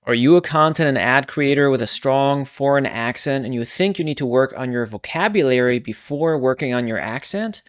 Are you a content and ad creator with a strong foreign accent and you think you need to work on your vocabulary before working on your accent?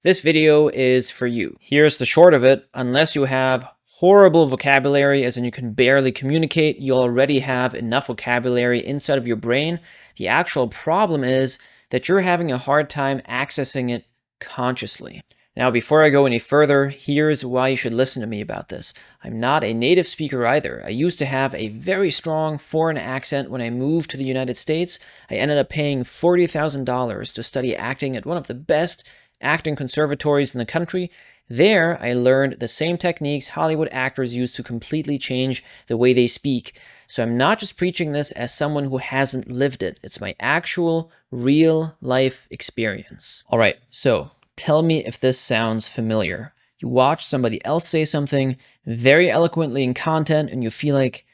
This video is for you. Here's the short of it. Unless you have horrible vocabulary, as in you can barely communicate, you already have enough vocabulary inside of your brain. The actual problem is that you're having a hard time accessing it consciously. Now, before I go any further, here's why you should listen to me about this. I'm not a native speaker either. I used to have a very strong foreign accent when I moved to the United States. I ended up paying $40,000 to study acting at one of the best acting conservatories in the country. There, I learned the same techniques Hollywood actors use to completely change the way they speak. So I'm not just preaching this as someone who hasn't lived it. It's my actual, real life experience. All right, so tell me if this sounds familiar. You watch somebody else say something very eloquently in content and you feel like,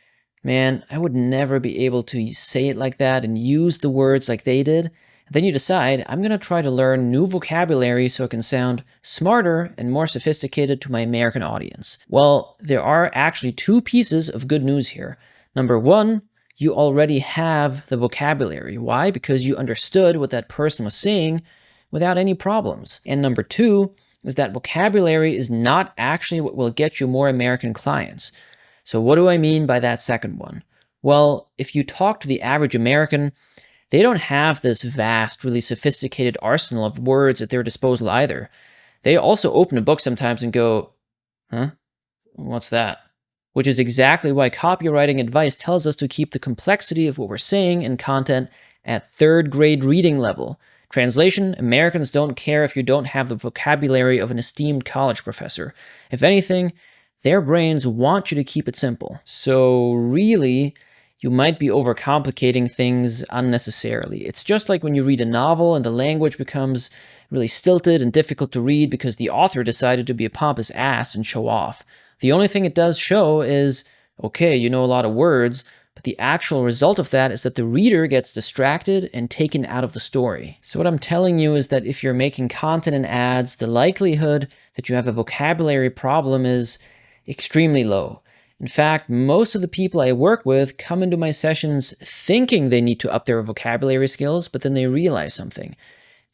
man, I would never be able to say it like that and use the words like they did. And then you decide, I'm going to try to learn new vocabulary so it can sound smarter and more sophisticated to my American audience. Well, there are actually two pieces of good news here. Number one, you already have the vocabulary. Why? Because you understood what that person was saying without any problems. And number two is that vocabulary is not actually what will get you more American clients. So what do I mean by that second one? Well, if you talk to the average American, they don't have this vast, really sophisticated arsenal of words at their disposal either. They also open a book sometimes and go, huh? What's that? Which is exactly why copywriting advice tells us to keep the complexity of what we're saying in content at third grade reading level. Translation, Americans don't care if you don't have the vocabulary of an esteemed college professor. If anything, their brains want you to keep it simple. So really, you might be overcomplicating things unnecessarily. It's just like when you read a novel and the language becomes really stilted and difficult to read because the author decided to be a pompous ass and show off. The only thing it does show is, okay, you know a lot of words, but the actual result of that is that the reader gets distracted and taken out of the story. So what I'm telling you is that if you're making content and ads, the likelihood that you have a vocabulary problem is extremely low. In fact, most of the people I work with come into my sessions thinking they need to up their vocabulary skills, but then they realize something.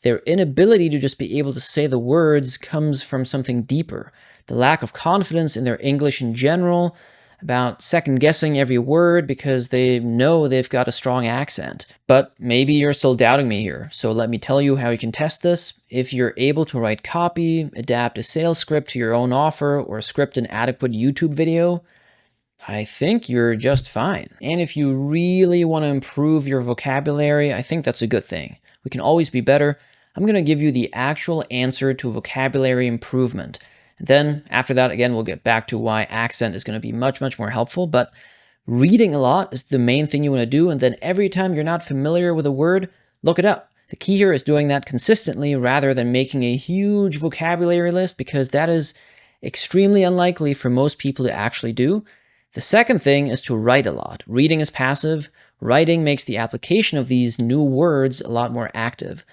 Their inability to just be able to say the words comes from something deeper. The lack of confidence in their English in general, about second-guessing every word because they know they've got a strong accent. But maybe you're still doubting me here, so let me tell you how you can test this. If you're able to write copy, adapt a sales script to your own offer, or script an adequate YouTube video, I think you're just fine. And if you really want to improve your vocabulary, I think that's a good thing. We can always be better. I'm going to give you the actual answer to vocabulary improvement. And then after that, again, we'll get back to why accent is going to be much, much more helpful. But reading a lot is the main thing you want to do. And then every time you're not familiar with a word, look it up. The key here is doing that consistently rather than making a huge vocabulary list, because that is extremely unlikely for most people to actually do. The second thing is to write a lot. Reading is passive. Writing makes the application of these new words a lot more active.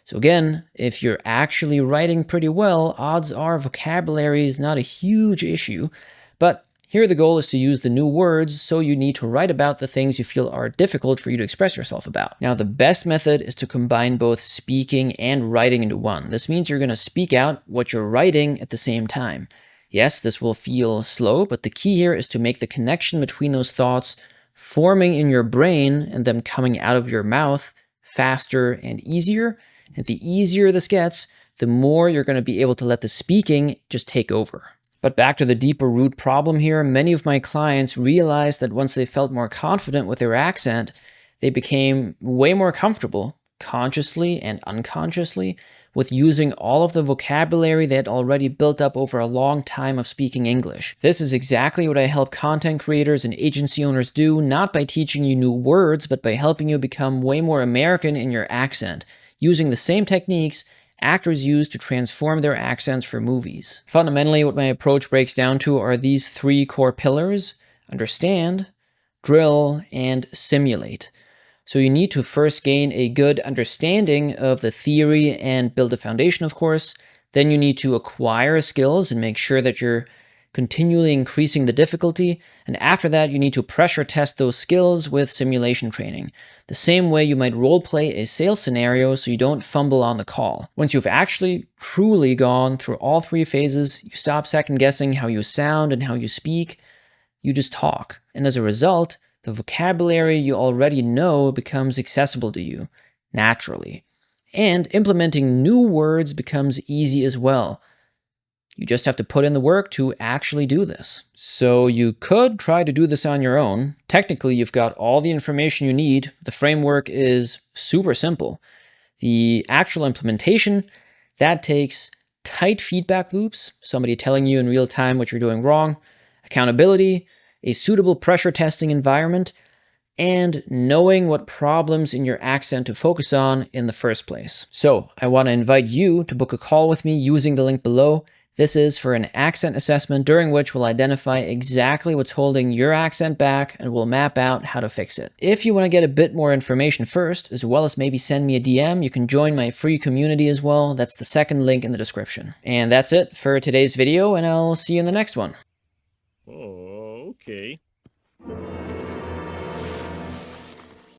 So again, if you're actually writing pretty well, odds are vocabulary is not a huge issue. But here the goal is to use the new words, so you need to write about the things you feel are difficult for you to express yourself about. Now, the best method is to combine both speaking and writing into one. This means you're going to speak out what you're writing at the same time. Yes, this will feel slow, but the key here is to make the connection between those thoughts forming in your brain and them coming out of your mouth faster and easier. And the easier this gets, the more you're going to be able to let the speaking just take over. But back to the deeper root problem here, many of my clients realized that once they felt more confident with their accent, they became way more comfortable, consciously and unconsciously, with using all of the vocabulary they had already built up over a long time of speaking English. This is exactly what I help content creators and agency owners do, not by teaching you new words, but by helping you become way more American in your accent, using the same techniques actors use to transform their accents for movies. Fundamentally, what my approach breaks down to are these three core pillars: understand, drill, and simulate. So you need to first gain a good understanding of the theory and build a foundation, of course. Then you need to acquire skills and make sure that you're continually increasing the difficulty, and after that you need to pressure test those skills with simulation training, the same way you might roleplay a sales scenario so you don't fumble on the call. Once you've actually truly gone through all 3 phases, you stop second guessing how you sound and how you speak, you just talk. And as a result, the vocabulary you already know becomes accessible to you, naturally. And implementing new words becomes easy as well. You just have to put in the work to actually do this. So you could try to do this on your own. Technically, you've got all the information you need. The framework is super simple. The actual implementation, that takes tight feedback loops, somebody telling you in real time what you're doing wrong, accountability, a suitable pressure testing environment, and knowing what problems in your accent to focus on in the first place. So I want to invite you to book a call with me using the link below. This is for an accent assessment during which we'll identify exactly what's holding your accent back and we'll map out how to fix it. If you want to get a bit more information first, as well as maybe send me a DM, you can join my free community as well. That's the second link in the description. And that's it for today's video, and I'll see you in the next one. Oh, okay.